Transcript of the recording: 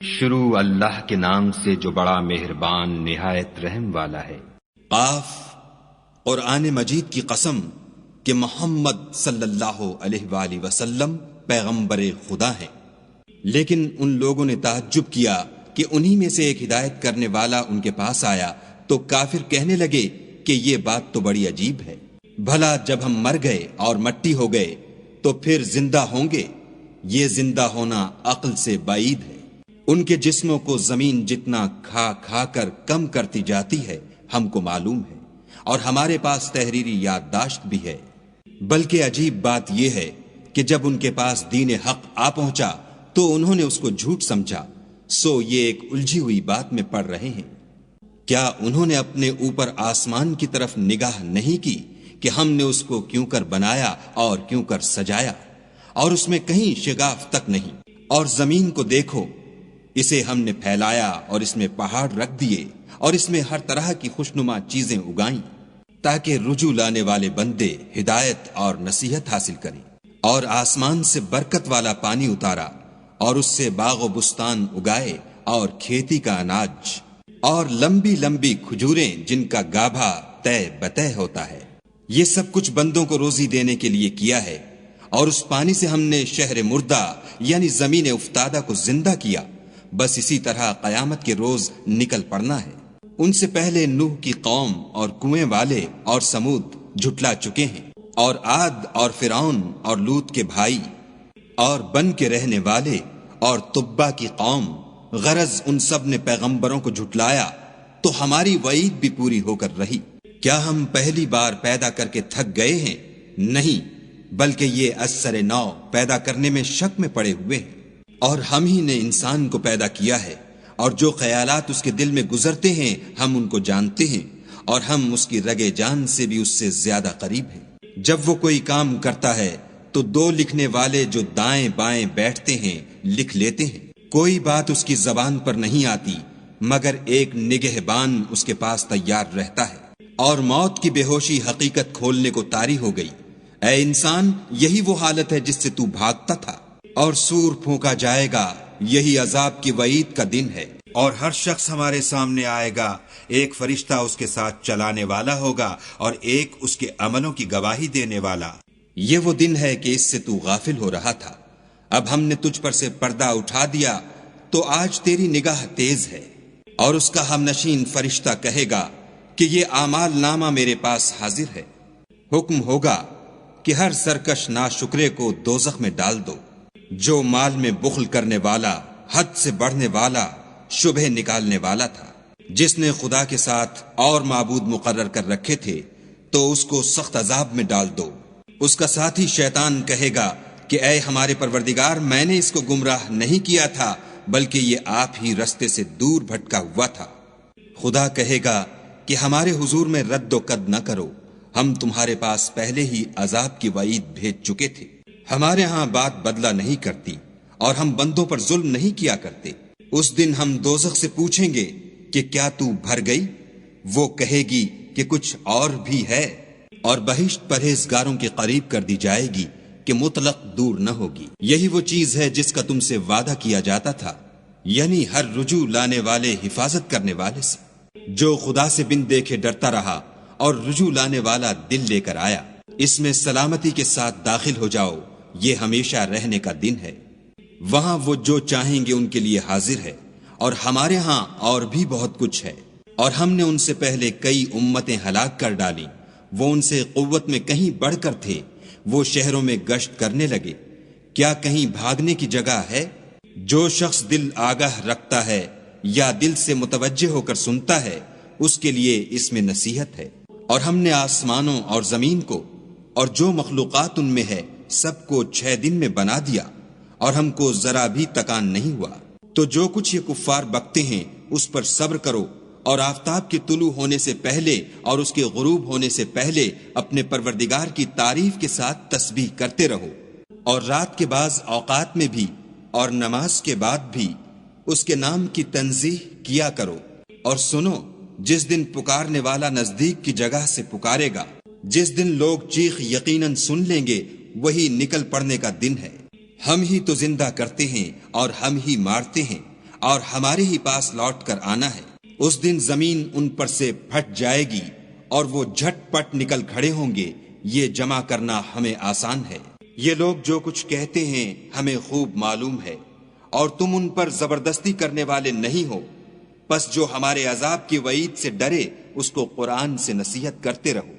شروع اللہ کے نام سے جو بڑا مہربان نہایت رحم والا ہے۔ قاف، قرآن مجید کی قسم کہ محمد صلی اللہ علیہ وآلہ وسلم پیغمبر خدا ہیں۔ لیکن ان لوگوں نے تعجب کیا کہ انہی میں سے ایک ہدایت کرنے والا ان کے پاس آیا تو کافر کہنے لگے کہ یہ بات تو بڑی عجیب ہے، بھلا جب ہم مر گئے اور مٹی ہو گئے تو پھر زندہ ہوں گے؟ یہ زندہ ہونا عقل سے بعید ہے۔ ان کے جسموں کو زمین جتنا کھا کھا کر کم کرتی جاتی ہے ہم کو معلوم ہے، اور ہمارے پاس تحریری یادداشت بھی ہے۔ بلکہ عجیب بات یہ ہے کہ جب ان کے پاس دین حق آ پہنچا تو انہوں نے اس کو جھوٹ سمجھا، سو یہ ایک الجھی ہوئی بات میں پڑ رہے ہیں۔ کیا انہوں نے اپنے اوپر آسمان کی طرف نگاہ نہیں کی کہ ہم نے اس کو کیوں کر بنایا اور کیوں کر سجایا، اور اس میں کہیں شگاف تک نہیں؟ اور زمین کو دیکھو، اسے ہم نے پھیلایا اور اس میں پہاڑ رکھ دیے اور اس میں ہر طرح کی خوشنما چیزیں اگائیں تاکہ رجوع لانے والے بندے ہدایت اور نصیحت حاصل کریں۔ اور آسمان سے برکت والا پانی اتارا اور اس سے باغ و بستان اگائے اور کھیتی کا اناج اور لمبی لمبی کھجوریں جن کا گابھا طے بطے ہوتا ہے۔ یہ سب کچھ بندوں کو روزی دینے کے لیے کیا ہے۔ اور اس پانی سے ہم نے شہر مردہ یعنی زمین افتادہ کو زندہ کیا، بس اسی طرح قیامت کے روز نکل پڑنا ہے۔ ان سے پہلے نوح کی قوم اور کنویں والے اور سمود جھٹلا چکے ہیں، اور عاد اور فرعون اور لوط کے بھائی اور بن کے رہنے والے اور تبا کی قوم، غرض ان سب نے پیغمبروں کو جھٹلایا تو ہماری وعید بھی پوری ہو کر رہی۔ کیا ہم پہلی بار پیدا کر کے تھک گئے ہیں؟ نہیں، بلکہ یہ اثر نو پیدا کرنے میں شک میں پڑے ہوئے ہیں۔ اور ہم ہی نے انسان کو پیدا کیا ہے، اور جو خیالات اس کے دل میں گزرتے ہیں ہم ان کو جانتے ہیں، اور ہم اس کی رگے جان سے بھی اس سے زیادہ قریب ہیں۔ جب وہ کوئی کام کرتا ہے تو دو لکھنے والے جو دائیں بائیں بیٹھتے ہیں لکھ لیتے ہیں۔ کوئی بات اس کی زبان پر نہیں آتی مگر ایک نگہبان اس کے پاس تیار رہتا ہے۔ اور موت کی بے ہوشی حقیقت کھولنے کو طاری ہو گئی۔ اے انسان، یہی وہ حالت ہے جس سے تو بھاگتا تھا۔ اور سور پھونکا جائے گا، یہی عذاب کی وعید کا دن ہے۔ اور ہر شخص ہمارے سامنے آئے گا، ایک فرشتہ اس کے ساتھ چلانے والا ہوگا اور ایک اس کے عملوں کی گواہی دینے والا۔ یہ وہ دن ہے کہ اس سے تو غافل ہو رہا تھا، اب ہم نے تجھ پر سے پردہ اٹھا دیا تو آج تیری نگاہ تیز ہے۔ اور اس کا ہم نشین فرشتہ کہے گا کہ یہ اعمال نامہ میرے پاس حاضر ہے۔ حکم ہوگا کہ ہر سرکش ناشکرے کو دوزخ میں ڈال دو، جو مال میں بخل کرنے والا، حد سے بڑھنے والا، شبہ نکالنے والا تھا۔ جس نے خدا کے ساتھ اور معبود مقرر کر رکھے تھے تو اس کو سخت عذاب میں ڈال دو۔ اس کا ساتھی شیطان کہے گا کہ اے ہمارے پروردگار، میں نے اس کو گمراہ نہیں کیا تھا بلکہ یہ آپ ہی رستے سے دور بھٹکا ہوا تھا۔ خدا کہے گا کہ ہمارے حضور میں رد و قد نہ کرو، ہم تمہارے پاس پہلے ہی عذاب کی وعید بھیج چکے تھے۔ ہمارے ہاں بات بدلہ نہیں کرتی اور ہم بندوں پر ظلم نہیں کیا کرتے۔ اس دن ہم دوزخ سے پوچھیں گے کہ کیا تو بھر گئی؟ وہ کہے گی کہ کچھ اور بھی ہے، اور بہشت پرہیزگاروں کے قریب کر دی جائے گی کہ مطلق دور نہ ہوگی۔ یہی وہ چیز ہے جس کا تم سے وعدہ کیا جاتا تھا، یعنی ہر رجوع لانے والے حفاظت کرنے والے سے، جو خدا سے بن دیکھے ڈرتا رہا اور رجوع لانے والا دل لے کر آیا۔ اس میں سلامتی کے ساتھ داخل ہو جاؤ، یہ ہمیشہ رہنے کا دن ہے۔ وہاں وہ جو چاہیں گے ان کے لیے حاضر ہے، اور ہمارے ہاں اور بھی بہت کچھ ہے۔ اور ہم نے ان سے پہلے کئی امتیں ہلاک کر ڈالیں، وہ ان سے قوت میں کہیں بڑھ کر تھے، وہ شہروں میں گشت کرنے لگے، کیا کہیں بھاگنے کی جگہ ہے؟ جو شخص دل آگاہ رکھتا ہے یا دل سے متوجہ ہو کر سنتا ہے، اس کے لیے اس میں نصیحت ہے۔ اور ہم نے آسمانوں اور زمین کو اور جو مخلوقات ان میں ہے سب کو 6 دن میں بنا دیا، اور ہم کو ذرا بھی تکان نہیں ہوا۔ تو جو کچھ یہ کفار بکتے ہیں اس پر صبر کرو، اور آفتاب کے طلوع ہونے سے پہلے اور اس کے غروب ہونے سے پہلے اپنے پروردگار کی تعریف کے ساتھ تسبیح کرتے رہو، اور رات کے بعض اوقات میں بھی اور نماز کے بعد بھی اس کے نام کی تنزیح کیا کرو۔ اور سنو، جس دن پکارنے والا نزدیک کی جگہ سے پکارے گا، جس دن لوگ چیخ یقیناً سن لیں گے، وہی نکل پڑنے کا دن ہے۔ ہم ہی تو زندہ کرتے ہیں اور ہم ہی مارتے ہیں، اور ہمارے ہی پاس لوٹ کر آنا ہے۔ اس دن زمین ان پر سے پھٹ جائے گی اور وہ جھٹ پٹ نکل کھڑے ہوں گے، یہ جمع کرنا ہمیں آسان ہے۔ یہ لوگ جو کچھ کہتے ہیں ہمیں خوب معلوم ہے، اور تم ان پر زبردستی کرنے والے نہیں ہو، پس جو ہمارے عذاب کی وعید سے ڈرے اس کو قرآن سے نصیحت کرتے رہو۔